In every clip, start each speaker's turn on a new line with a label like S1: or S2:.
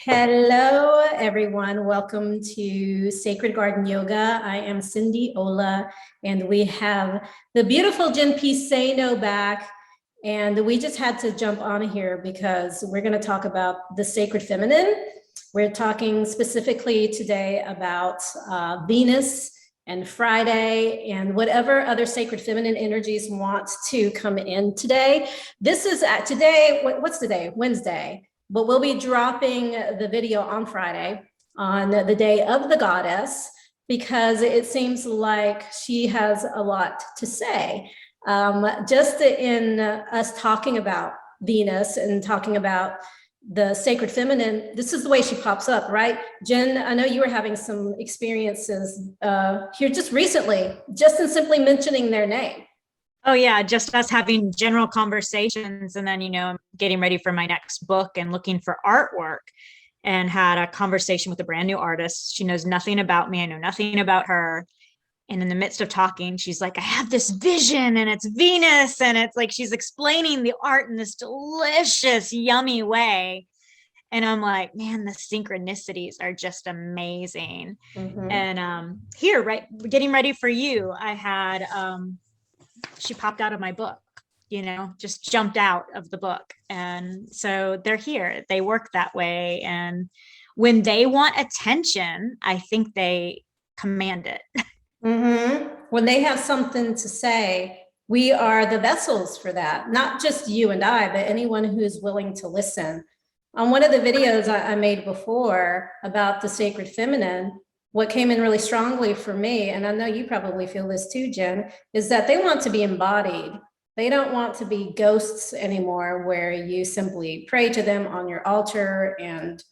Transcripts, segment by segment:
S1: Hello, everyone. Welcome to Sacred Garden Yoga. I am Cindy Ola, and we have the beautiful Jen Pisano back. And we just had to jump on here because we're going to talk about the sacred feminine. We're talking specifically today about Venus and Friday and whatever other sacred feminine energies want to come in today. This is today, what's today? Wednesday. But we'll be dropping the video on Friday on the day of the goddess because it seems like she has a lot to say. Just in us talking about Venus and talking about the sacred feminine, this is the way she pops up, right? Jen, I know you were having some experiences here just recently, just in simply mentioning their name.
S2: Oh yeah, just us having general conversations and then, getting ready for my next book and looking for artwork and had a conversation with a brand new artist. She knows nothing about me. I know nothing about her. And in the midst of talking, she's like, I have this vision and it's Venus. And it's like, she's explaining the art in this delicious, yummy way. And I'm like, man, the synchronicities are just amazing.
S1: Mm-hmm.
S2: And here, right, getting ready for you, I had, she popped out of my book, just jumped out of the book. And so they're here, they work that way. And when they want attention, I think they command it.
S1: Mm-hmm. When they have something to say, we are the vessels for that, not just you and I, but anyone who's willing to listen. On one of the videos I made before about the sacred feminine, what came in really strongly for me, and I know you probably feel this too, Jen, is that they want to be embodied. They don't want to be ghosts anymore, where you simply pray to them on your altar and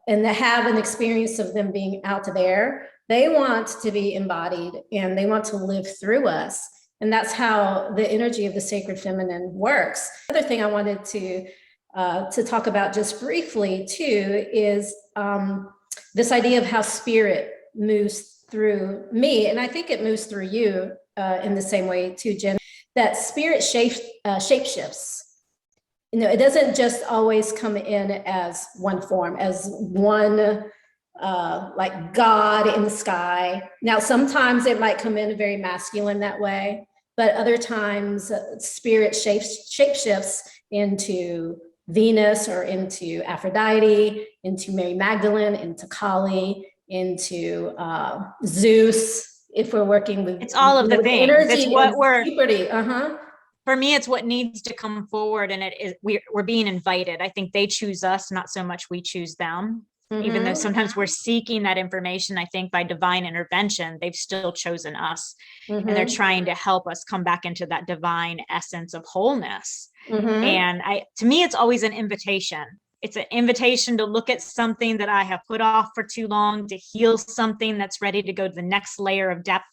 S1: have an experience of them being out there. They want to be embodied and they want to live through us. And that's how the energy of the sacred feminine works. The other thing I wanted to talk about just briefly too is this idea of how spirit moves through me. And I think it moves through you in the same way too, Jen, that spirit shapeshifts. It doesn't just always come in as one form, as one like God in the sky. Now, sometimes it might come in very masculine that way, but other times spirit shapeshifts into Venus or into Aphrodite, into Mary Magdalene, into Kali, into Zeus. If we're working with,
S2: it's all of the things. It's what we're.
S1: Puberty.
S2: For me, it's what needs to come forward, and it is we're being invited. I think they choose us, not so much we choose them. Mm-hmm. Even though sometimes we're seeking that information, I think by divine intervention, they've still chosen us, mm-hmm. and they're trying to help us come back into that divine essence of wholeness. Mm-hmm. And to me, it's always an invitation. It's an invitation to look at something that I have put off for too long, to heal something that's ready to go to the next layer of depth.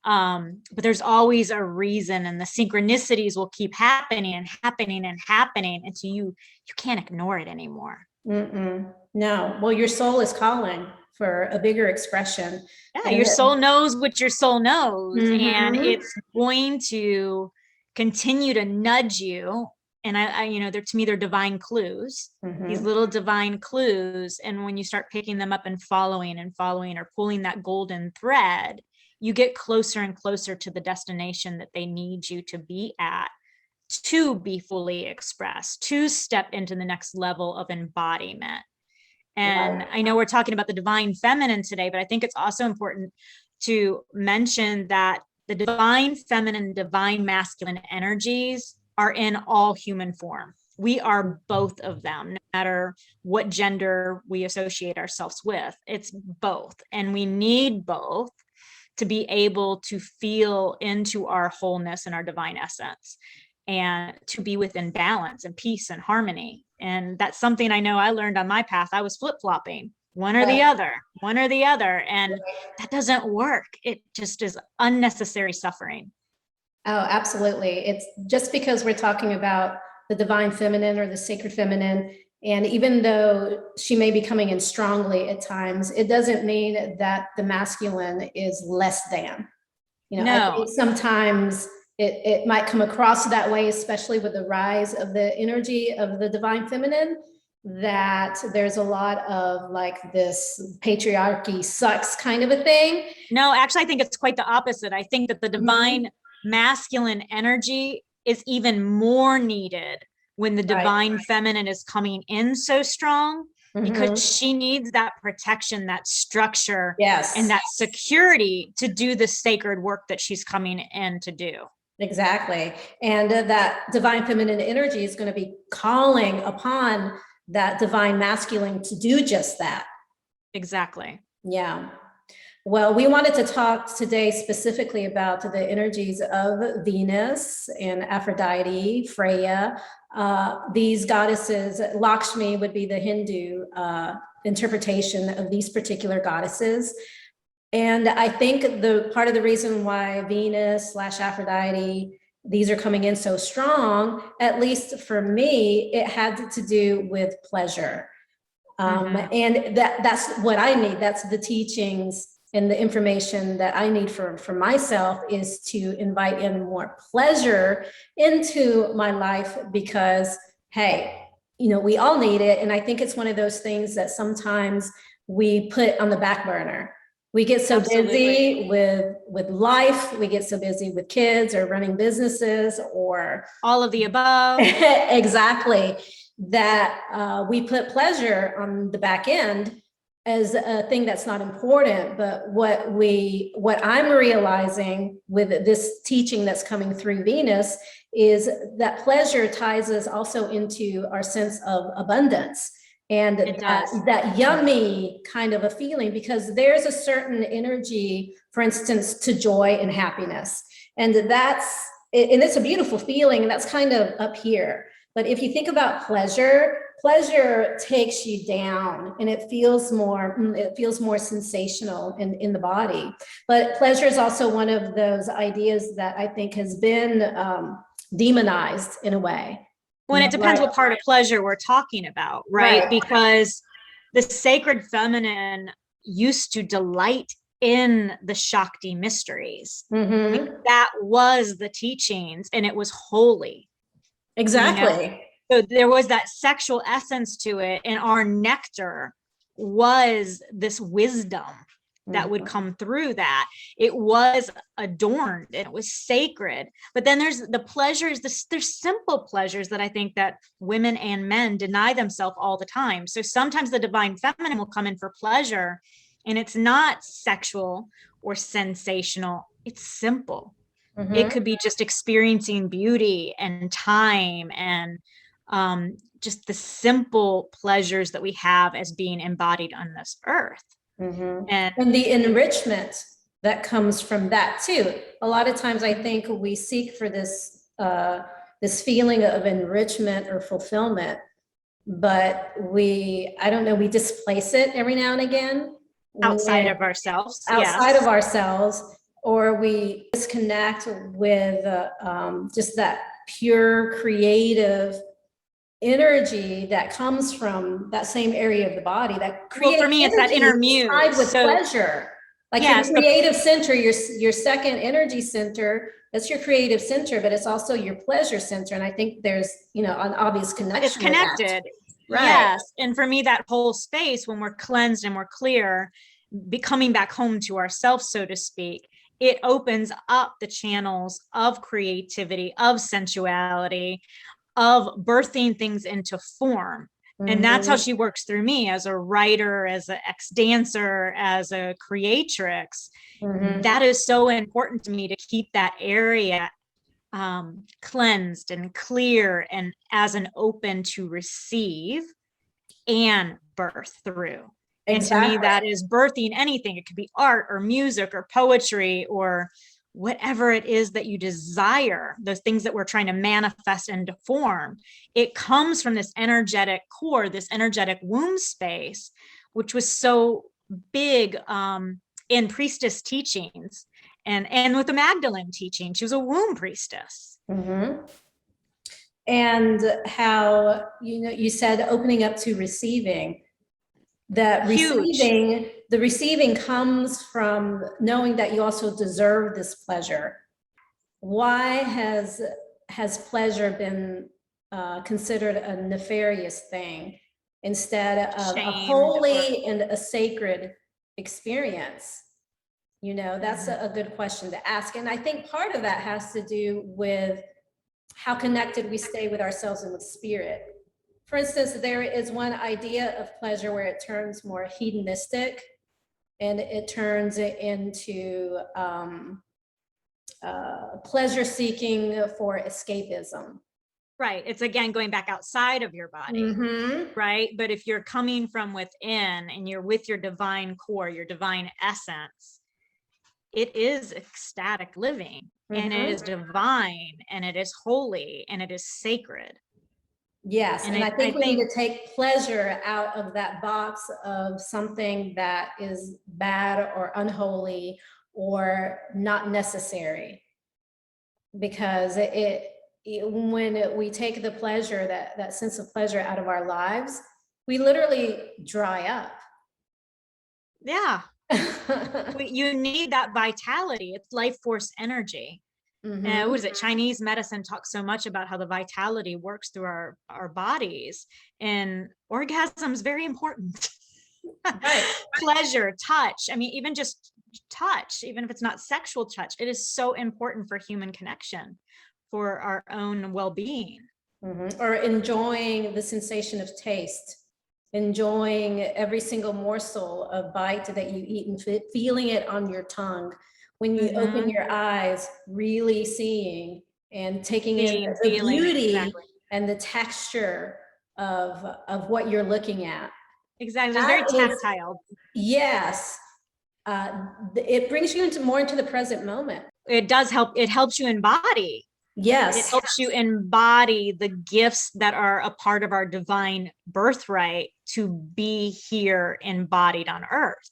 S2: But there's always a reason, and the synchronicities will keep happening and happening and happening until you can't ignore it anymore.
S1: Mm-mm. No. Well, your soul is calling for a bigger expression.
S2: Yeah, your soul knows what your soul knows, mm-hmm. and it's going to continue to nudge you. And to me, they're divine clues, mm-hmm. these little divine clues. And when you start picking them up and following or pulling that golden thread, you get closer and closer to the destination that they need you to be at, to be fully expressed, to step into the next level of embodiment. And I know we're talking about the divine feminine today, but I think it's also important to mention that the divine feminine, divine masculine energies are in all human form. We are both of them, no matter what gender we associate ourselves with. It's both. And we need both to be able to feel into our wholeness and our divine essence, and to be within balance and peace and harmony. And that's something I know I learned on my path. I was flip-flopping one or the other. And that doesn't work. It just is unnecessary suffering.
S1: Oh, absolutely. It's just because we're talking about the divine feminine or the sacred feminine, and even though she may be coming in strongly at times, it doesn't mean that the masculine is less than. No. I think sometimes it might come across that way, especially with the rise of the energy of the divine feminine. that there's a lot of like this patriarchy sucks kind of a thing.
S2: No, actually, I think it's quite the opposite. I think that the divine masculine energy is even more needed when the divine feminine is coming in so strong, because she needs that protection, that structure, and that security to do the sacred work that she's coming in to do.
S1: Exactly. And that divine feminine energy is going to be calling upon that divine masculine to do just that.
S2: Exactly.
S1: Yeah. Well, we wanted to talk today specifically about the energies of Venus and Aphrodite, Freya. These goddesses, Lakshmi would be the Hindu interpretation of these particular goddesses. And I think the part of the reason why Venus / Aphrodite, these are coming in so strong, at least for me, it had to do with pleasure. And that's what I need. That's the teachings and the information that I need for myself, is to invite in more pleasure into my life, because, hey, you know, we all need it. And I think it's one of those things that sometimes we put on the back burner. We get so busy with life. We get so busy with kids or running businesses or
S2: all of the above.
S1: Exactly. That we put pleasure on the back end as a thing that's not important. But what I'm realizing with this teaching that's coming through Venus is that pleasure ties us also into our sense of abundance. And that yummy kind of a feeling, because there's a certain energy, for instance, to joy and happiness. And it's a beautiful feeling, and that's kind of up here. But if you think about pleasure takes you down, and it feels more sensational in the body. But pleasure is also one of those ideas that I think has been demonized in a way.
S2: When it depends what part of pleasure we're talking about, right? Because the sacred feminine used to delight in the Shakti mysteries. That was the teachings, and it was holy.
S1: Exactly.
S2: You know? So there was that sexual essence to it, and our nectar was this wisdom that would come through that. It was adorned and it was sacred. But then there's the pleasures, there's simple pleasures that I think that women and men deny themselves all the time. So sometimes the divine feminine will come in for pleasure, and it's not sexual or sensational. It's simple. It could be just experiencing beauty and time and just the simple pleasures that we have as being embodied on this earth.
S1: And the enrichment that comes from that too. A lot of times I think we seek for this feeling of enrichment or fulfillment, but we displace it every now and again.
S2: Outside of ourselves.
S1: Of ourselves, or we disconnect with just that pure creative energy that comes from that same area of the body. That
S2: for me, it's that inner muse
S1: tied with pleasure. Like your creative center, your second energy center, that's your creative center, but it's also your pleasure center. And I think there's, an obvious connection.
S2: It's connected. Right. Yes. And for me, that whole space, when we're cleansed and we're clear, coming back home to ourselves, so to speak, it opens up the channels of creativity, of sensuality, of birthing things into form. And that's how she works through me as a writer, as an ex-dancer, as a creatrix. That is so important to me, to keep that area cleansed and clear and as an open to receive and birth through. And to me, that is birthing anything. It could be art or music or poetry or whatever it is that you desire, those things that we're trying to manifest into form. It comes from this energetic core, this energetic womb space, which was so big in priestess teachings and with the Magdalene teaching. She was a womb priestess.
S1: And how, you said opening up to receiving. That the receiving comes from knowing that you also deserve this pleasure. Why has pleasure been considered a nefarious thing? instead of a
S2: Shamed
S1: holy and a sacred experience? You know, that's a good question to ask. And I think part of that has to do with how connected we stay with ourselves and with spirit. For instance, there is one idea of pleasure where it turns more hedonistic, and it turns it into pleasure seeking for escapism.
S2: Right. It's again going back outside of your body, right? But if you're coming from within and you're with your divine core, your divine essence, it is ecstatic living, and it is divine, and it is holy, and it is sacred.
S1: Yes, and I think we need to take pleasure out of that box of something that is bad or unholy or not necessary, because when we take the pleasure, that sense of pleasure out of our lives, we literally dry up.
S2: Yeah. You need that vitality. It's life force energy. What is it? Chinese medicine talks so much about how the vitality works through our bodies, and orgasm is very important. Right. Pleasure, touch. I mean, even just touch, even if it's not sexual touch, it is so important for human connection, for our own well-being.
S1: Or enjoying the sensation of taste, enjoying every single morsel of bite that you eat and feeling it on your tongue. When you open your eyes, really seeing and taking in the beauty and the texture of what you're looking at.
S2: Exactly. It's very tactile.
S1: Yes. It brings you more into the present moment.
S2: It does help. It helps you embody.
S1: Yes.
S2: It helps you embody the gifts that are a part of our divine birthright to be here embodied on earth.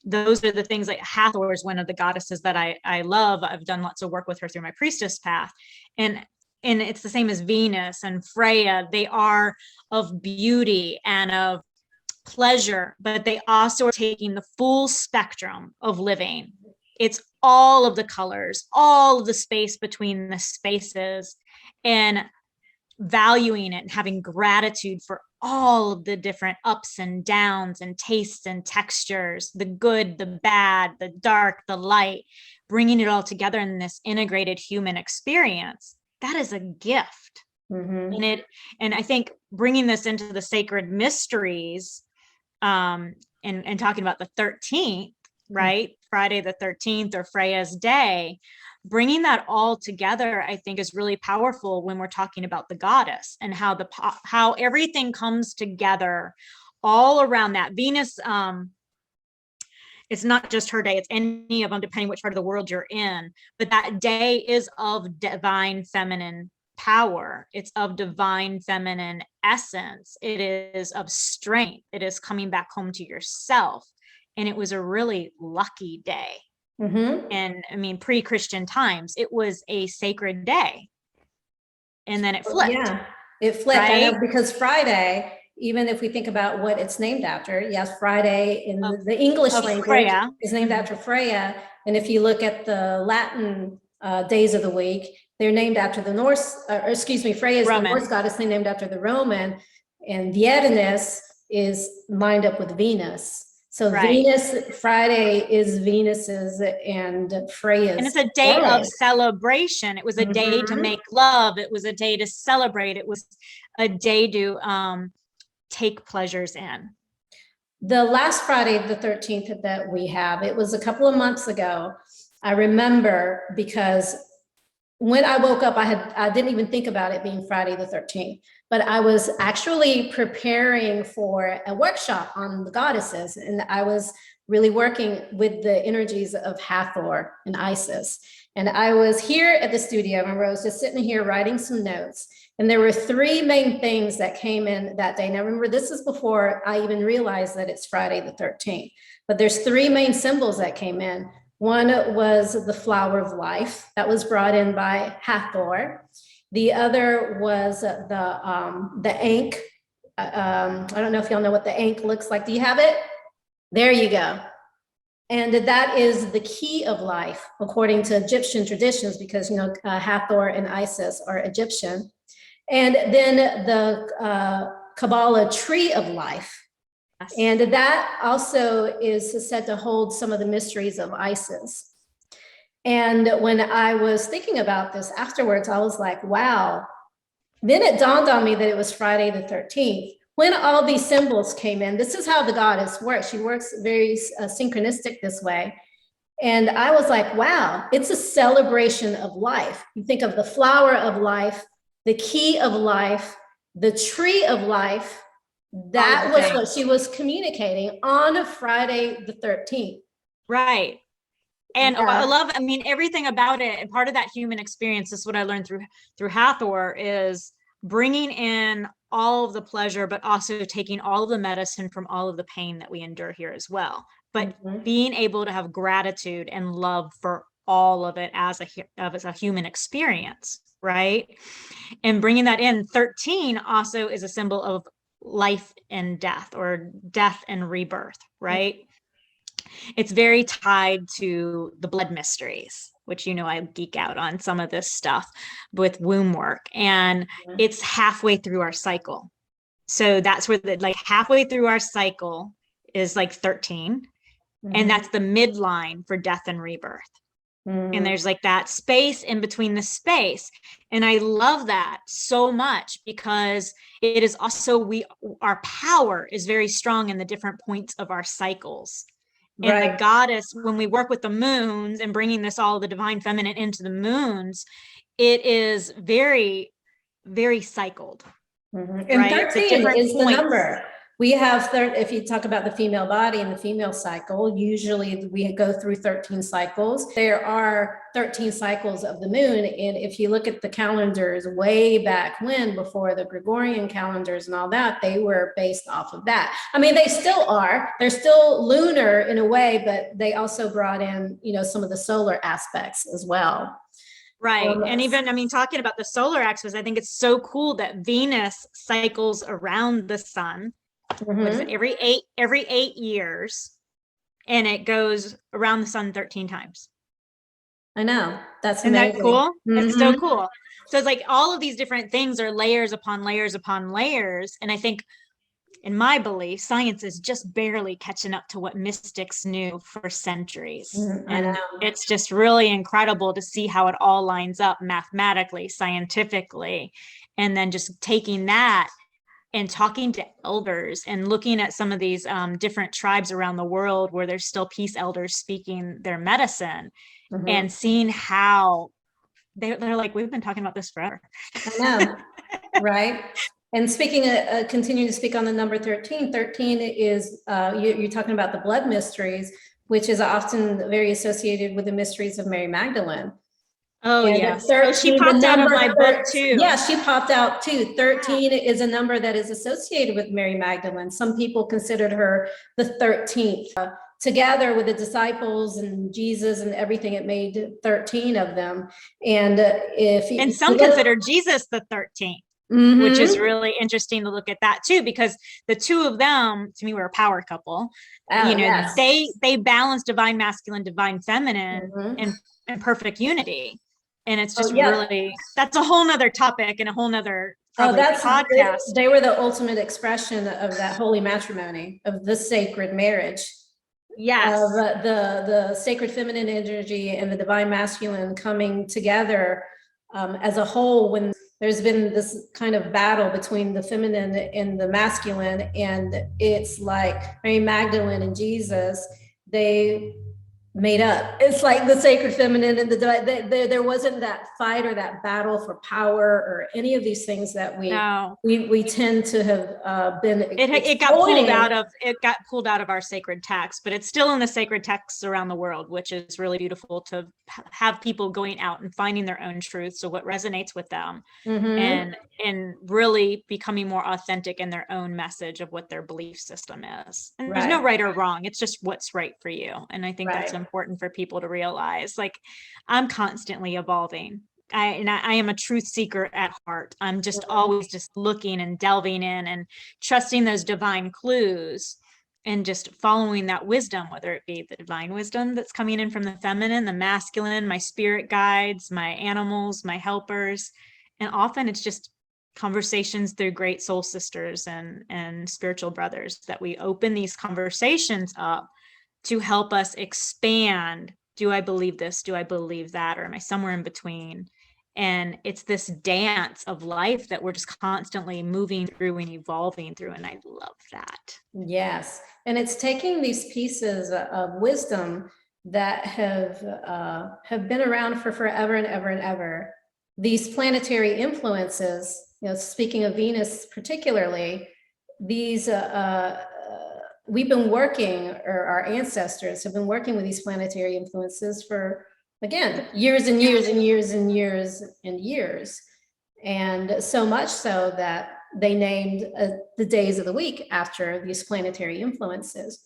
S2: Those are the things like Hathor is one of the goddesses that I love. I've done lots of work with her through my priestess path. And it's the same as Venus and Freya. They are of beauty and of pleasure, but they also are taking the full spectrum of living. It's all of the colors, all of the space between the spaces, and valuing it and having gratitude for all of the different ups and downs and tastes and textures, the good, the bad, the dark, the light, bringing it all together in this integrated human experience. That is a gift. And I think bringing this into the sacred mysteries, and talking about the 13th, right? Friday the 13th, or Freya's day, bringing that all together, I think, is really powerful when we're talking about the goddess and how everything comes together all around that. Venus, it's not just her day, it's any of them, depending which part of the world you're in, but that day is of divine feminine power. It's of divine feminine essence. It is of strength. It is coming back home to yourself. And it was a really lucky day. And I mean, pre-Christian times, it was a sacred day. And then it flipped.
S1: Yeah, it flipped.
S2: Right?
S1: I know, because Friday, even if we think about what it's named after, yes, Friday in the English language Freya is named after Freya. And if you look at the Latin days of the week, they're named after the Norse, Freya is the Norse goddess, they named after the Roman, and Vierinus is lined up with Venus. So Venus, Friday is Venus's and Freya's.
S2: And it's a day of celebration. It was a day to make love. It was a day to celebrate. It was a day to take pleasures in.
S1: The last Friday, the 13th that we have, it was a couple of months ago. I remember, because when I woke up, I didn't even think about it being Friday the 13th, but I was actually preparing for a workshop on the goddesses, and I was really working with the energies of Hathor and Isis. And I was here at the studio. I remember I was just sitting here writing some notes, and there were three main things that came in that day. Now remember, this is before I even realized that it's Friday the 13th, but there's three main symbols that came in. One was the flower of life that was brought in by Hathor. The other was the ankh. I don't know if y'all know what the ankh looks like. Do you have it? There you go. And that is the key of life, according to Egyptian traditions, because, you know, Hathor and Isis are Egyptian. And then Kabbalah tree of life.
S2: Yes.
S1: And that also is said to hold some of the mysteries of Isis. And when I was thinking about this afterwards, I was like, wow. Then it dawned on me that it was Friday the 13th. When all these symbols came in, this is how the goddess works. She works very synchronistic this way. And I was like, wow, it's a celebration of life. You think of the flower of life, the key of life, the tree of life. That was what she was communicating on Friday the 13th.
S2: Right. And I mean, everything about it, and part of that human experience is what I learned through Hathor, is bringing in all of the pleasure, but also taking all of the medicine from all of the pain that we endure here as well. But being able to have gratitude and love for all of it as a human experience, right? And bringing that in, 13 also is a symbol of life and death, or death and rebirth, right? It's very tied to the blood mysteries, which, you know, I geek out on some of this stuff with womb work, and it's halfway through our cycle. So that's where like halfway through our cycle is like 13. And that's the midline for death and rebirth. And there's like that space in between the space. And I love that so much, because it is also, our power is very strong in the different points of our cycles. And the goddess, when we work with the moons and bringing this, all the divine feminine into the moons, it is very, very cycled.
S1: And 13 is the number. We have, if you talk about the female body and the female cycle, usually we go through 13 cycles. There are 13 cycles of the moon. And if you look at the calendars way back when, before the Gregorian calendars and all that, they were based off of that. I mean, they still are. They're still lunar in a way, but they also brought in, you know, some of the solar aspects as well.
S2: Right. And even, I mean, talking about the solar axis, I think it's so cool that Venus cycles around the sun. What is it? Every 8 years, and it goes around the sun 13 times.
S1: I know. That's
S2: Isn't
S1: amazing.
S2: that cool? It's so cool. So it's like all of these different things are layers upon layers upon layers. And I think, in my belief, science is just barely catching up to what mystics knew for centuries. And it's just really incredible to see how it all lines up mathematically, scientifically, and then just taking that and talking to elders and looking at some of these different tribes around the world where there's still peace elders speaking their medicine, and seeing how they're like, we've been talking about this forever.
S1: I know, right? And speaking, continuing to speak on the number 13, 13 is, you're talking about the blood mysteries, which is often very associated with the mysteries of Mary Magdalene.
S2: Oh, yes. She popped out of my book too.
S1: Yeah, she popped out too. 13 is a number that is associated with Mary Magdalene. Some people considered her the 13th. Together with the disciples and Jesus and everything, it made 13 of them. And
S2: some consider Jesus the 13th. Which is really interesting to look at that too, because the two of them, to me, were a power couple. You know, they balance divine masculine, divine feminine, and perfect unity. And it's just really, that's a whole nother topic and a whole nother podcast.
S1: They were the ultimate expression of that holy matrimony, of the sacred marriage.
S2: Yes.
S1: Of the sacred feminine energy and the divine masculine coming together as a whole, when there's been this kind of battle between the feminine and the masculine. And it's like Mary Magdalene and Jesus, they made up. It's like the sacred feminine and there wasn't that fight or that battle for power or any of these things that we tend to have been.
S2: It got pulled out of our sacred text, but it's still in the sacred texts around the world, which is really beautiful to have people going out and finding their own truth. So what resonates with them, and really becoming more authentic in their own message of what their belief system is. And there's no right or wrong. It's just what's right for you. And I think that's important for people to realize. Like, I'm constantly evolving. I am a truth seeker at heart. I'm just always just looking and delving in and trusting those divine clues and just following that wisdom, whether it be the divine wisdom that's coming in from the feminine, the masculine, my spirit guides, my animals, my helpers. And often it's just conversations through great soul sisters and spiritual brothers, that we open these conversations up to help us expand. Do I believe this? Do I believe that? Or am I somewhere in between? And it's this dance of life that we're just constantly moving through and evolving through. And I love that.
S1: Yes. And it's taking these pieces of wisdom that have been around for forever and ever and ever. These planetary influences, speaking of Venus particularly, these we've been working, or our ancestors have been working with these planetary influences for, again, years and years and years and years and years. And so much so that they named the days of the week after these planetary influences.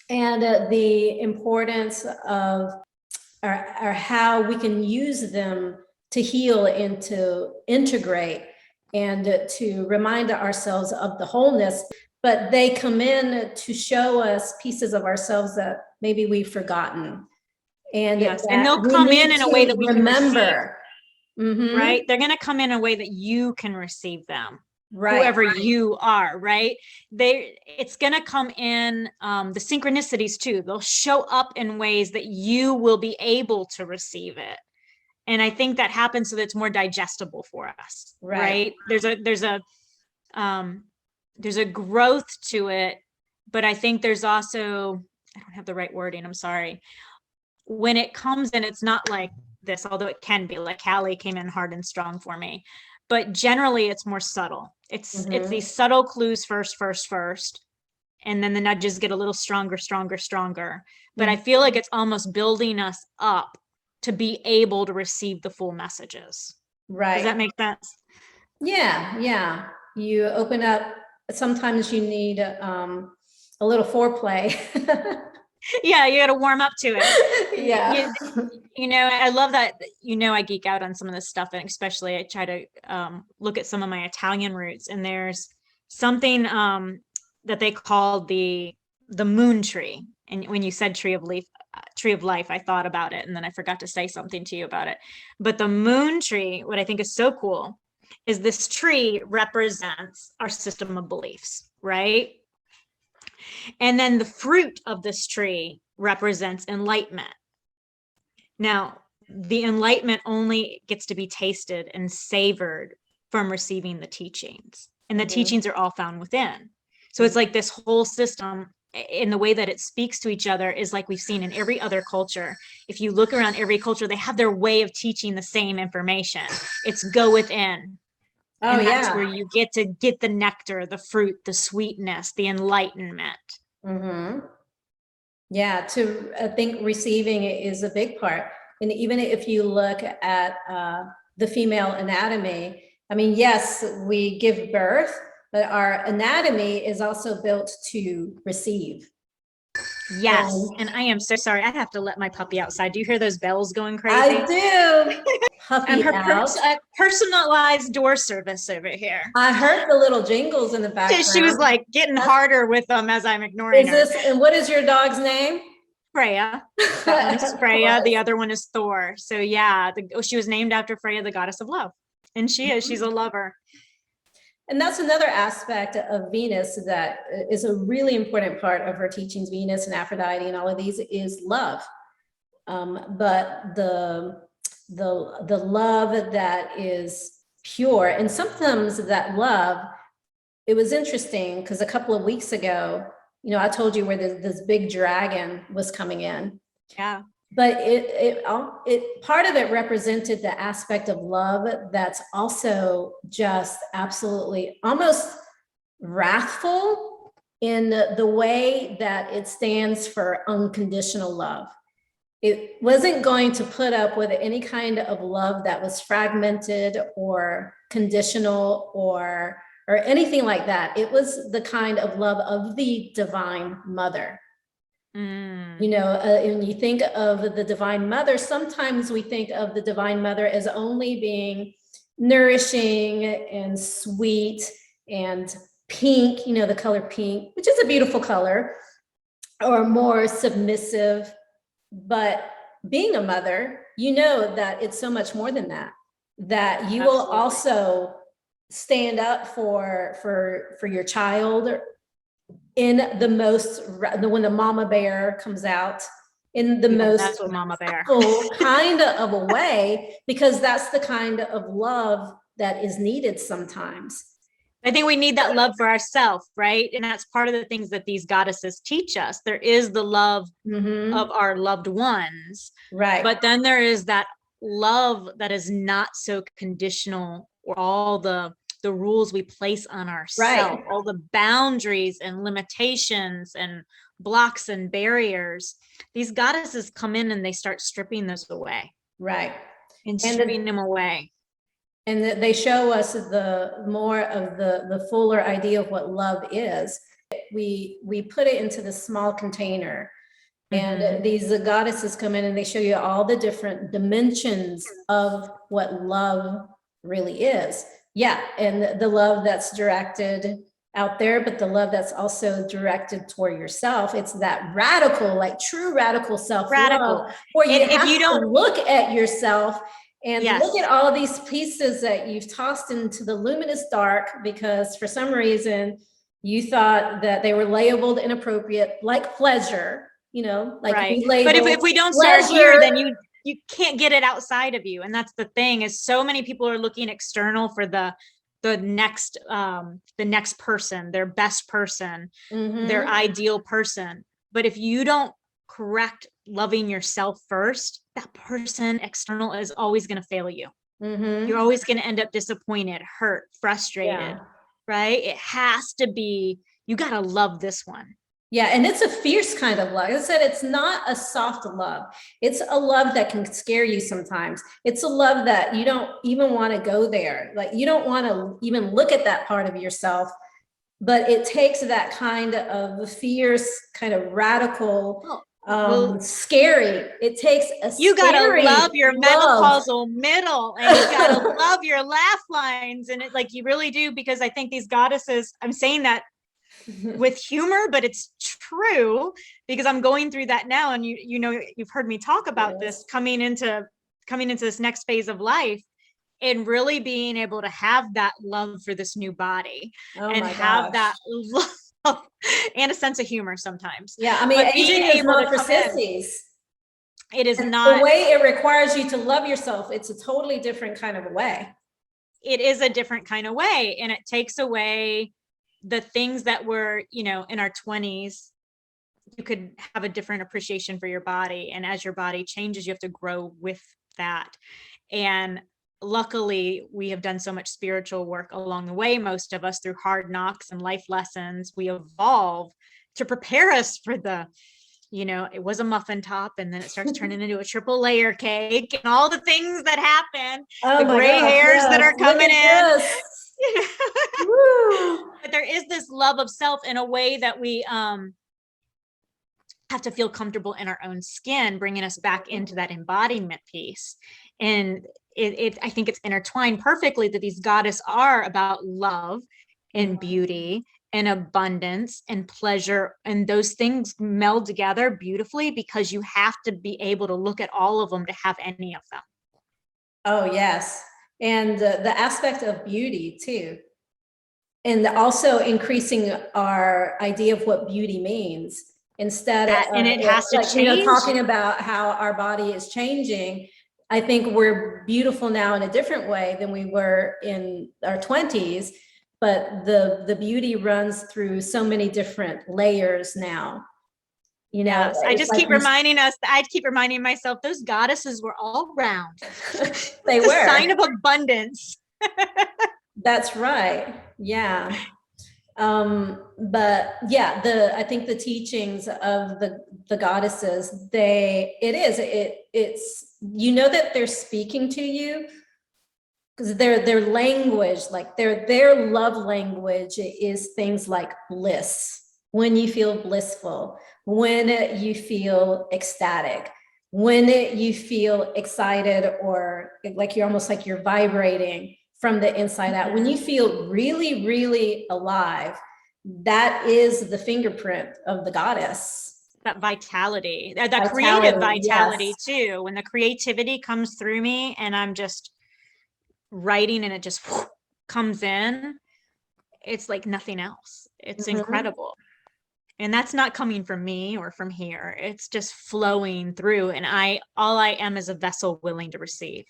S1: And the importance of, or how we can use them to heal and to integrate and to remind ourselves of the wholeness. But they come in to show us pieces of ourselves that maybe we've forgotten. And,
S2: yes. And they'll come in a way that we
S1: remember.
S2: Mm-hmm. Right? They're going to come in a way that you can receive them.
S1: Right.
S2: Whoever you are, right? It's going to come in the synchronicities too. They'll show up in ways that you will be able to receive it. And I think that happens so that it's more digestible for us, right? There's a growth to it, but I think there's also, I don't have the right wording, I'm sorry. When it comes in, it's not like this, although it can be, like Hallie came in hard and strong for me, but generally it's more subtle. It's these subtle clues first, and then the nudges get a little stronger. But I feel like it's almost building us up to be able to receive the full messages. Right. Does that make sense?
S1: Yeah. You open up. Sometimes you need a little foreplay.
S2: Yeah, you got to warm up to it.
S1: Yeah.
S2: I love that, I geek out on some of this stuff, and especially I try to look at some of my Italian roots, and there's something that they call the moon tree. And when you said tree of life, I thought about it, and then I forgot to say something to you about it. But the moon tree, what I think is so cool is this tree represents our system of beliefs, right? And then the fruit of this tree represents enlightenment. Now, the enlightenment only gets to be tasted and savored from receiving the teachings. And the teachings are all found within. So it's like this whole system, in the way that it speaks to each other, is like we've seen in every other culture. If you look around every culture, they have their way of teaching the same information. It's go within. Oh, and that's where you get to get the nectar, the fruit, the sweetness, the enlightenment.
S1: Yeah, I think receiving is a big part. And even if you look at the female anatomy, I mean, yes, we give birth, but our anatomy is also built to receive.
S2: Yes. And I am so sorry. I have to let my puppy outside. Do you hear those bells going crazy?
S1: I do. Puppy
S2: and her personalized door service over here.
S1: I heard the little jingles in the background.
S2: She was like getting harder with them as I'm ignoring her.
S1: And what is your dog's name?
S2: Freya. That one is Freya. The other one is Thor. So yeah, she was named after Freya, the goddess of love. And she's a lover.
S1: And that's another aspect of Venus that is a really important part of her teachings. Venus and Aphrodite and all of these is love. But the love that is pure, and sometimes that love, it was interesting because a couple of weeks ago, I told you where this big dragon was coming in.
S2: Yeah.
S1: But it part of it represented the aspect of love that's also just absolutely almost wrathful in the way that it stands for unconditional love. It wasn't going to put up with any kind of love that was fragmented or conditional or anything like that. It was the kind of love of the Divine Mother. When you think of the Divine Mother, sometimes we think of the Divine Mother as only being nourishing and sweet and pink, the color pink, which is a beautiful color, or more submissive. But being a mother, that it's so much more than that, that you will also stand up for your child in the most, when the mama bear comes out, in the most
S2: with Mama Bear.
S1: kind of a way, because that's the kind of love that is needed sometimes.
S2: I think we need that love for ourselves, right? And that's part of the things that these goddesses teach us. There is the love of our loved ones,
S1: right?
S2: But then there is that love that is not so conditional, or all the rules we place on ourselves,
S1: Right.
S2: all the boundaries and limitations and blocks and barriers. These goddesses come in and they start stripping those away.
S1: Right.
S2: And stripping them away.
S1: And they show us the more of the fuller idea of what love is. We put it into the small container, and these goddesses come in and they show you all the different dimensions of what love really is. Yeah, and the love that's directed out there, but the love that's also directed toward yourself. It's that radical, like true radical self-love, where if you don't look at yourself and look at all of these pieces that you've tossed into the luminous dark, because for some reason you thought that they were labeled inappropriate, like pleasure, like
S2: but if we don't start here, then you can't get it outside of you. And that's the thing, is so many people are looking external for the next person, their best person, their ideal person. But if you don't correct loving yourself first, that person external is always going to fail you. You're always going to end up disappointed, hurt, frustrated, right? It has to be, you got to love this one.
S1: Yeah, and it's a fierce kind of love. As I said, it's not a soft love. It's a love that can scare you sometimes. It's a love that you don't even want to go there. Like, you don't want to even look at that part of yourself. But it takes that kind of fierce, kind of radical, scary. It takes a
S2: you gotta love your menopausal middle, and you gotta love your laugh lines, and it, like, you really do, because I think these goddesses, I'm saying that with humor, but it's true, because I'm going through that now, and you've heard me talk about this, coming into this next phase of life, and really being able to have that love for this new body, and have that love and a sense of humor sometimes.
S1: Yeah, I mean, aging is not for sissies.
S2: It is not.
S1: The way it requires you to love yourself, it's a totally different kind of way.
S2: It is a different kind of way, and it takes away the things that were, in our 20s, you could have a different appreciation for your body. And as your body changes, you have to grow with that. And luckily, we have done so much spiritual work along the way, most of us, through hard knocks and life lessons. We evolve to prepare us for the, it was a muffin top, and then it starts turning into a triple layer cake, and all the things that happen, the gray hairs that are coming in. But there is this love of self in a way that we have to feel comfortable in our own skin, bringing us back into that embodiment piece. And I think it's intertwined perfectly that these goddesses are about love and beauty and abundance and pleasure, and those things meld together beautifully, because you have to be able to look at all of them to have any of them.
S1: Oh, yes. And the aspect of beauty too. And also increasing our idea of what beauty means, instead of,
S2: and it has to change.
S1: Talking about how our body is changing. I think we're beautiful now in a different way than we were in our 20s, but the beauty runs through so many different layers now.
S2: Yes, I just keep reminding myself, those goddesses were all round.
S1: They were
S2: a sign of abundance.
S1: That's right. Yeah. But yeah, I think the teachings of the goddesses, it's that they're speaking to you, because their language, like their love language is things like bliss. When you feel blissful, when you feel ecstatic, when you feel excited, or like you're vibrating from the inside out, when you feel really, really alive, that is the fingerprint of the goddess.
S2: That vitality, that creative vitality too. When the creativity comes through me and I'm just writing, and it just comes in, it's like nothing else. It's incredible. And that's not coming from me or from here. It's just flowing through. And all I am is a vessel willing to receive.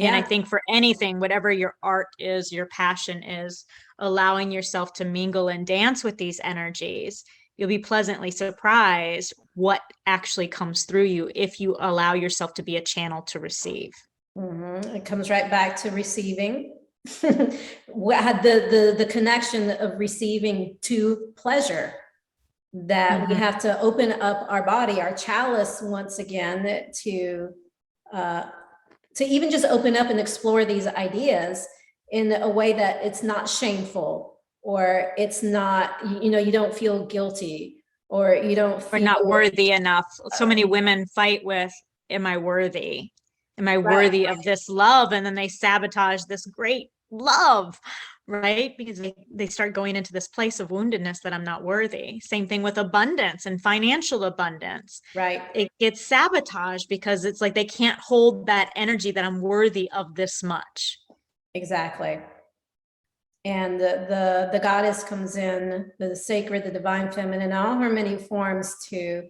S2: And I think for anything, whatever your art is, your passion is, allowing yourself to mingle and dance with these energies, you'll be pleasantly surprised what actually comes through you if you allow yourself to be a channel to receive.
S1: It comes right back to receiving. the connection of receiving to pleasure, that we have to open up our body, our chalice once again, to even just open up and explore these ideas in a way that it's not shameful, or it's not, you don't feel guilty, or you don't feel,
S2: or not worthy enough. So many women fight with, am I worthy? Am I worthy of this love? And then they sabotage this great love, right? Because they start going into this place of woundedness that I'm not worthy. Same thing with abundance and financial abundance.
S1: Right.
S2: It gets sabotaged because it's like they can't hold that energy that I'm worthy of this much.
S1: Exactly. And the goddess comes in, the sacred, the divine feminine, all her many forms to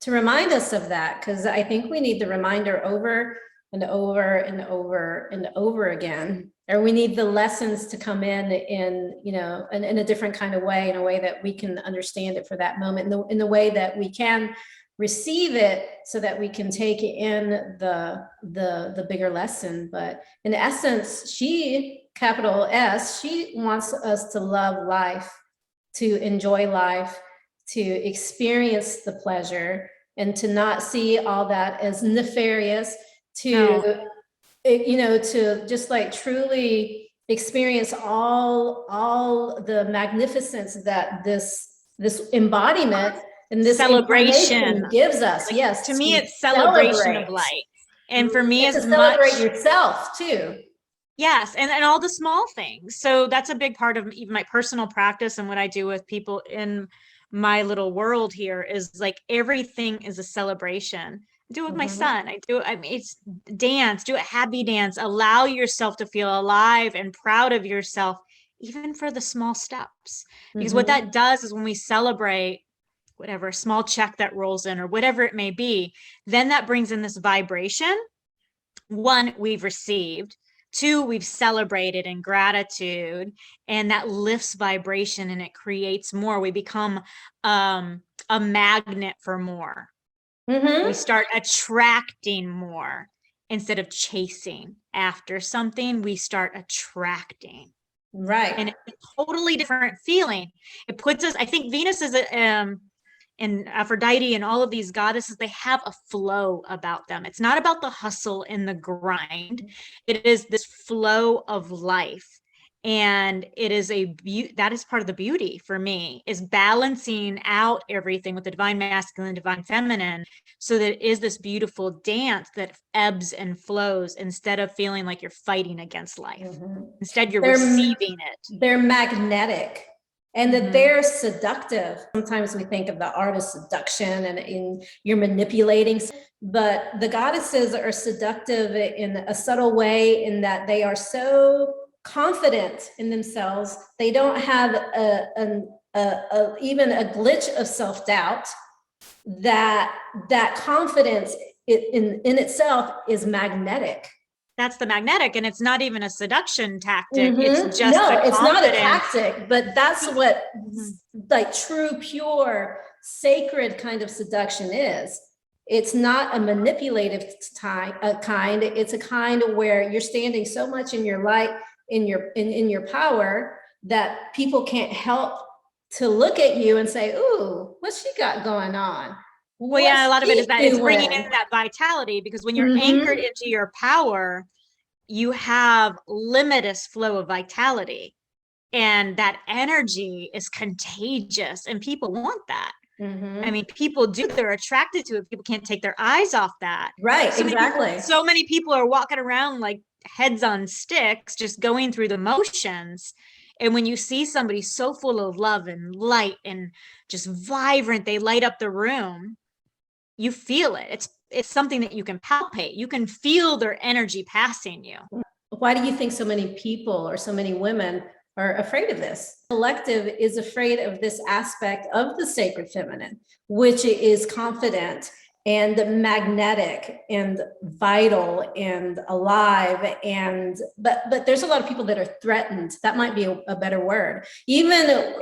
S1: remind us of that, because I think we need the reminder over and over and over and over again, or we need the lessons to come in a different kind of way, in a way that we can understand it for that moment, in the way that we can receive it, so that we can take in the bigger lesson. But in essence, she, capital S, she wants us to love life, to enjoy life, to experience the pleasure, and to not see all that as nefarious, to just like truly experience all the magnificence that this embodiment and this
S2: celebration
S1: gives us.
S2: Like,
S1: yes,
S2: to me it's celebration of light, and for me,
S1: to celebrate yourself too.
S2: Yes, and all the small things. So that's a big part of even my personal practice, and what I do with people in my little world here is like everything is a celebration. I do it with my son. It's dance, do a happy dance, allow yourself to feel alive and proud of yourself, even for the small steps. Because what that does is when we celebrate whatever small check that rolls in or whatever it may be, then that brings in this vibration. One, we've received. Two, we've celebrated in gratitude, and that lifts vibration and it creates more. We become a magnet for more. We start attracting more instead of chasing after something. We start attracting.
S1: Right.
S2: And it's a totally different feeling. It puts us, I think Venus is and Aphrodite and all of these goddesses, they have a flow about them. It's not about the hustle and the grind. It is this flow of life. And it is that is part of the beauty for me, is balancing out everything with the divine masculine, divine feminine, so that it is this beautiful dance that ebbs and flows instead of feeling like you're fighting against life. Instead, you're receiving it.
S1: They're magnetic. And that they're seductive. Sometimes we think of the art of seduction and you're manipulating, but the goddesses are seductive in a subtle way, in that they are so confident in themselves. They don't have even a glitch of self-doubt. That confidence in itself is magnetic.
S2: That's the magnetic, and it's not even a seduction tactic. It's just
S1: it's not a tactic, but that's what like true, pure, sacred kind of seduction is. It's not a manipulative kind. It's a kind where you're standing so much in your light, in your power, that people can't help to look at you and say, "Ooh, what's she got going on?"
S2: Well, yeah, a lot of it is that it's bringing in that vitality, because when you're anchored into your power, you have limitless flow of vitality, and that energy is contagious, and people want that. I mean, people do, they're attracted to it. People can't take their eyes off that.
S1: Right, exactly.
S2: So many people are walking around like heads on sticks, just going through the motions. And when you see somebody so full of love and light and just vibrant, they light up the room, you feel it. It's something that you can palpate. You can feel their energy passing you.
S1: why do you think so many people or so many women are afraid of this? The collective is afraid of this aspect of the sacred feminine, which is confident and magnetic and vital and alive. And but there's a lot of people that are threatened. That might be a better word. Even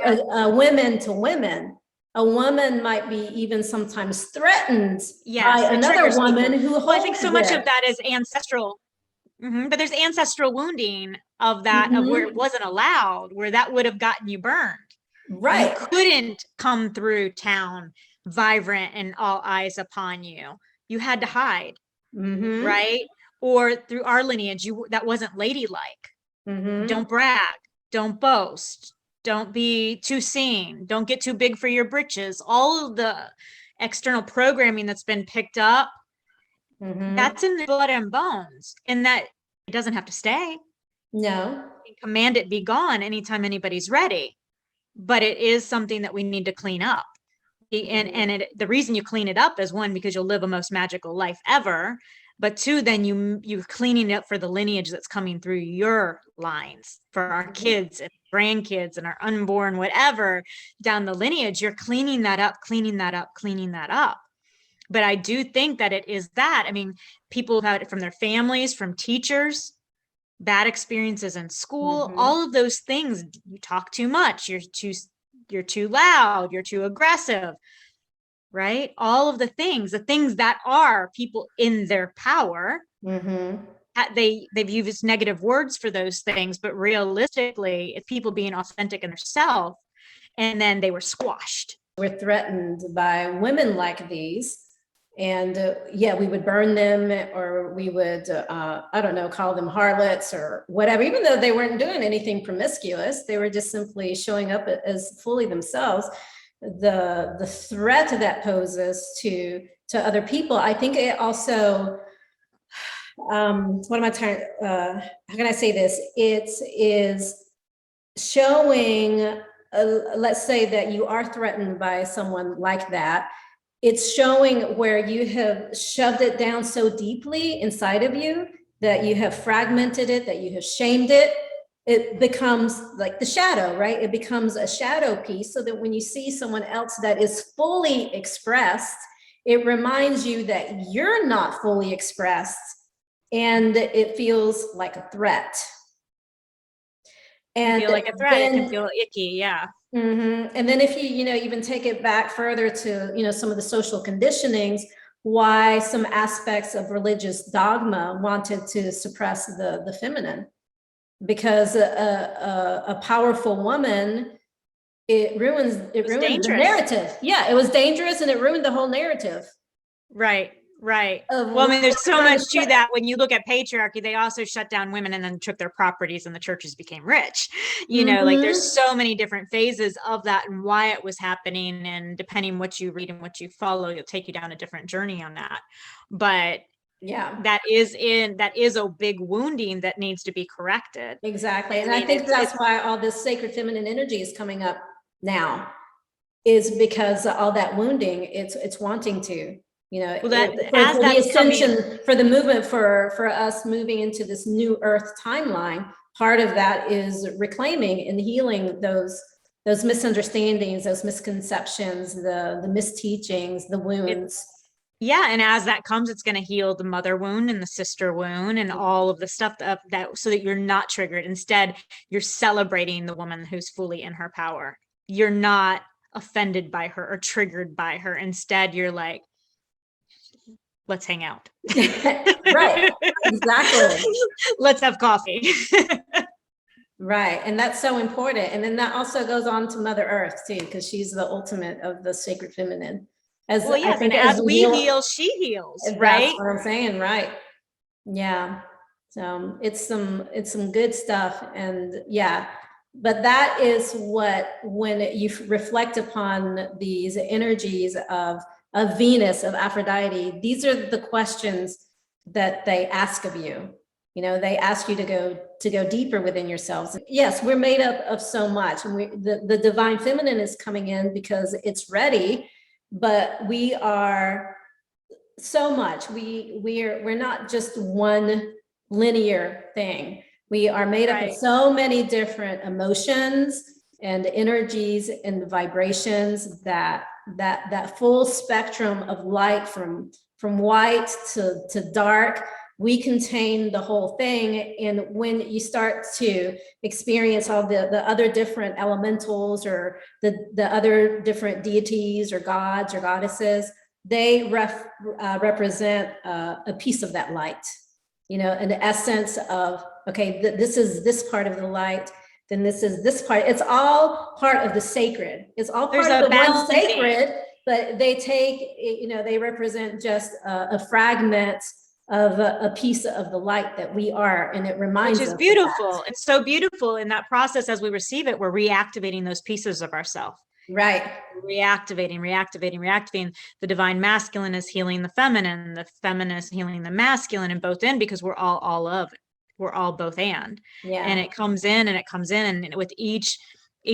S1: women to women, a woman might be even sometimes threatened by another woman who holds
S2: I think so much of that is ancestral. But there's ancestral wounding of that, of where it wasn't allowed, where that would have gotten you burned.
S1: Right.
S2: You couldn't come through town vibrant and all eyes upon you. You had to hide, right? Or through our lineage, that wasn't ladylike. Don't brag, don't boast, don't be too seen, don't get too big for your britches. All of the external programming that's been picked up, that's in the blood and bones, and that it doesn't have to stay.
S1: No.
S2: Command it be gone anytime anybody's ready. But it is something that we need to clean up. And the reason you clean it up is, one, because you'll live a most magical life ever. But two, then you're cleaning it up for the lineage that's coming through your lines, for our kids and grandkids and our unborn, whatever, down the lineage. You're cleaning that up, cleaning that up, cleaning that up. But I do think that it is that. I mean, people have had it from their families, from teachers, bad experiences in school, all of those things. You talk too much, you're too loud, you're too aggressive, right? All of the things that are people in their power, they've used negative words for those things, but realistically, it's people being authentic in themselves, and then they were squashed.
S1: We're threatened by women like these. And we would burn them, or we would, I don't know, call them harlots or whatever, even though they weren't doing anything promiscuous. They were just simply showing up as fully themselves. The threat that poses to other people, I think it also, what am I trying, how can I say this? It is showing, let's say that you are threatened by someone like that. It's showing where you have shoved it down so deeply inside of you that you have fragmented it, that you have shamed it. It becomes like the shadow, right? It becomes a shadow piece, so that when you see someone else that is fully expressed, it reminds you that you're not fully expressed, and it feels like a threat.
S2: And feel like a threat, it can feel icky, yeah.
S1: And then if you, even take it back further to, some of the social conditionings, why some aspects of religious dogma wanted to suppress the feminine, because a powerful woman, it ruins the narrative. Yeah, it was dangerous, and it ruined the whole narrative.
S2: Right. Well, I mean, there's so much to that. When you look at patriarchy, they also shut down women and then took their properties, and the churches became rich. Like there's so many different phases of that and why it was happening. And depending what you read and what you follow, it'll take you down a different journey on that. But that is a big wounding that needs to be corrected.
S1: Exactly. And I think that's why all this sacred feminine energy is coming up now, is because all that wounding, it's wanting to. For the ascension, for the movement, for us moving into this new earth timeline, part of that is reclaiming and healing those misunderstandings, those misconceptions, the misteachings, the wounds.
S2: And as that comes, it's going to heal the mother wound and the sister wound and all of the stuff that so that you're not triggered. Instead, you're celebrating the woman who's fully in her power. You're not offended by her or triggered by her. Instead, you're like, let's hang out.
S1: Right. Exactly.
S2: Let's have coffee.
S1: Right. And that's so important. And then that also goes on to Mother Earth too, because she's the ultimate of the sacred feminine. As we
S2: heal, she heals. Right.
S1: That's what I'm saying. Right. Yeah. So it's some good stuff. And but that is when you reflect upon these energies of Venus, of Aphrodite, these are the questions that they ask of you. They ask you to go deeper within yourselves. Yes, we're made up of so much, and the divine feminine is coming in because it's ready, but we are so much. We're not just one linear thing. We are made up of so many different emotions and energies and vibrations that full spectrum of light from white to dark, we contain the whole thing. And when you start to experience all the other different elementals or the other different deities or gods or goddesses, they represent a piece of that light, you know, an essence of, okay, this is this part of the light, then this is this part. It's all part of the sacred. It's all part of the one sacred, but they take, you know, they represent just a fragment of a piece of the light that we are, and it reminds us.
S2: Which is beautiful. It's so beautiful. In that process, as we receive it, we're reactivating those pieces of ourselves.
S1: Right.
S2: Reactivating. The divine masculine is healing the feminine is healing the masculine, and both in, because we're all of it. We're all both and.
S1: Yeah.
S2: And it comes in, and with each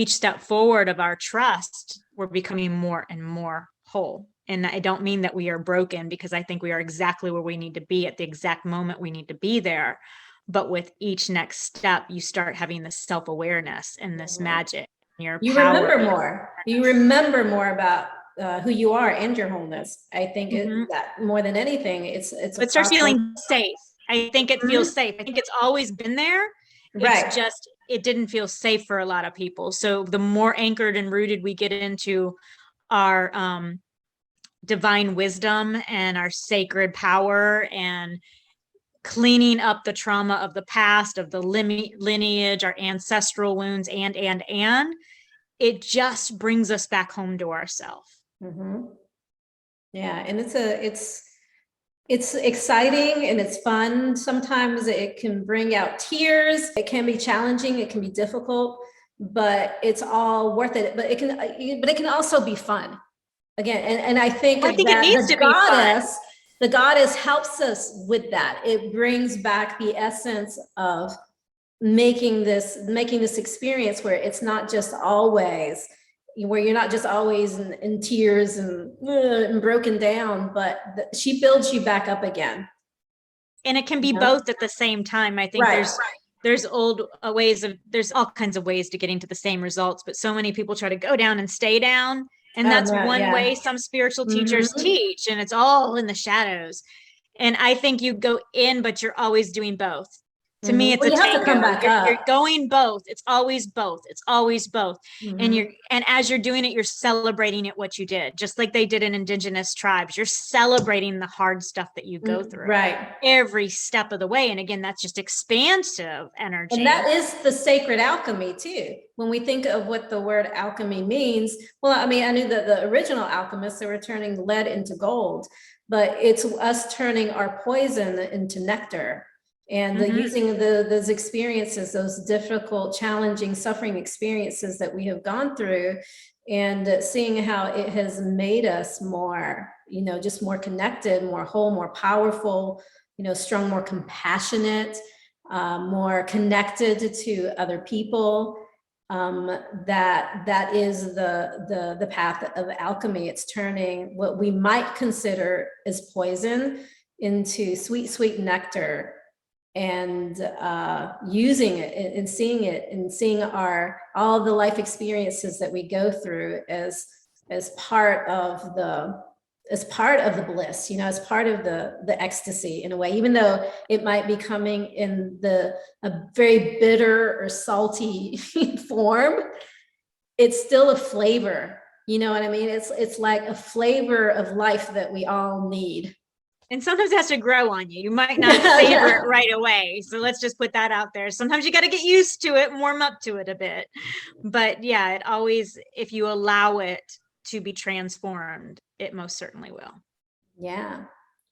S2: step forward of our trust, we're becoming more and more whole. And I don't mean that we are broken, because I think we are exactly where we need to be at the exact moment we need to be there. But with each next step, you start having this self-awareness and this magic. You remember more about who you are and your wholeness. I think that more than anything, it starts feeling safe. I think it feels safe. I think it's always been there. It's just, it didn't feel safe for a lot of people. So the more anchored and rooted we get into our divine wisdom and our sacred power, and cleaning up the trauma of the past, of the lineage, our ancestral wounds, and it just brings us back home to ourselves.
S1: Yeah, and it's exciting and it's fun. Sometimes it can bring out tears. It can be challenging. It can be difficult, but it's all worth it. But it can also be fun. Again, and I think
S2: it needs to be fun.
S1: The goddess helps us with that. It brings back the essence of making this experience where it's not just always, where you're not just always in tears and broken down, but she builds you back up again.
S2: And it can be both at the same time. I think there's old ways of, there's all kinds of ways to getting to the same results, but so many people try to go down and stay down. And that's one way some spiritual teachers teach, and it's all in the shadows. And I think you go in, but you're always doing both. To me, it's
S1: you have to come back up.
S2: You're going both. It's always both. And as you're doing it, you're celebrating it, what you did, just like they did in indigenous tribes. You're celebrating the hard stuff that you go through every step of the way. And again, that's just expansive energy.
S1: And that is the sacred alchemy too. When we think of what the word alchemy means, well, I mean, I knew that the original alchemists, they were turning lead into gold, but it's us turning our poison into nectar. And using those experiences, those difficult, challenging, suffering experiences that we have gone through, and seeing how it has made us more, you know, just more connected, more whole, more powerful, you know, strong, more compassionate, more connected to other people. That is the path of alchemy. It's turning what we might consider as poison into sweet, sweet nectar. And using it and seeing all the life experiences that we go through as part of the bliss, you know, as part of the ecstasy in a way, even though it might be coming in a very bitter or salty form, it's still a flavor. You know what I mean? It's like a flavor of life that we all need.
S2: And sometimes it has to grow on you. You might not savor it right away. So let's just put that out there. Sometimes you got to get used to it, warm up to it a bit. But yeah, it always, if you allow it to be transformed, it most certainly will.
S1: Yeah.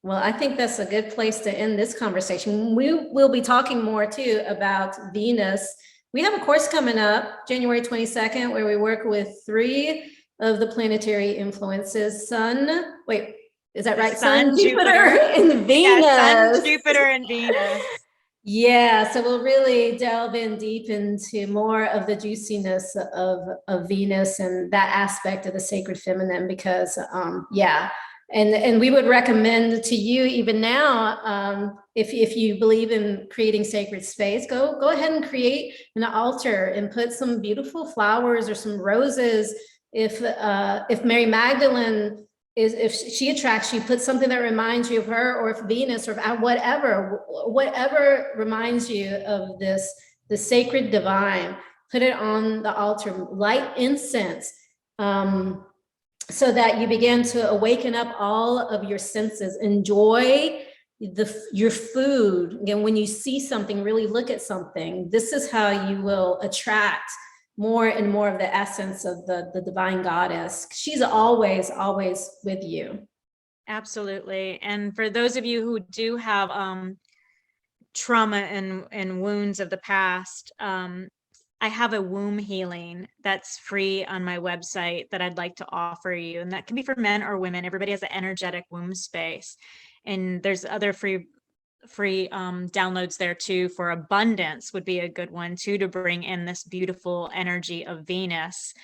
S1: Well, I think that's a good place to end this conversation. We will be talking more too about Venus. We have a course coming up January 22nd, where we work with 3 of the planetary influences. Is that right? Sun, Jupiter, and Venus.
S2: Yeah, Sun, Jupiter, and Venus.
S1: Yeah, so we'll really delve in deep into more of the juiciness of Venus and that aspect of the sacred feminine, because And we would recommend to you even now, if you believe in creating sacred space, go ahead and create an altar and put some beautiful flowers or some roses. If Mary Magdalene if she attracts you, put something that reminds you of her, or if Venus, or whatever reminds you of the sacred divine, put it on the altar, light incense, so that you begin to awaken up all of your senses. Enjoy your food. Again, when you see something, really look at something. This is how you will attract more and more of the essence of the divine goddess. She's always with you.
S2: Absolutely. And for those of you who do have trauma and wounds of the past, I have a womb healing that's free on my website that I'd like to offer you. And that can be for men or women. Everybody has an energetic womb space. And there's other free downloads there too. For abundance would be a good one too, to bring in this beautiful energy of Venus.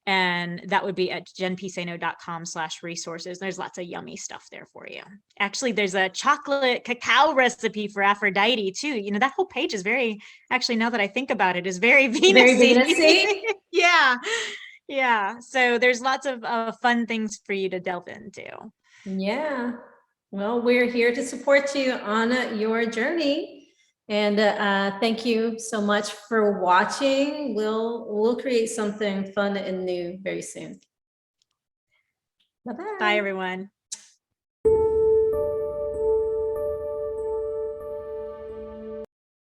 S2: And that would be at jenpsano.com/resources. There's lots of yummy stuff there for you. Actually, there's a chocolate cacao recipe for Aphrodite too. You know, that whole page is very, actually, now that I think about it, is very Venus-y.
S1: Very Venus-y?
S2: Yeah. Yeah. So there's lots of fun things for you to delve into.
S1: Yeah. Well, we're here to support you on your journey. And thank you so much for watching. We'll create something fun and new very soon. Bye-bye.
S2: Bye, everyone.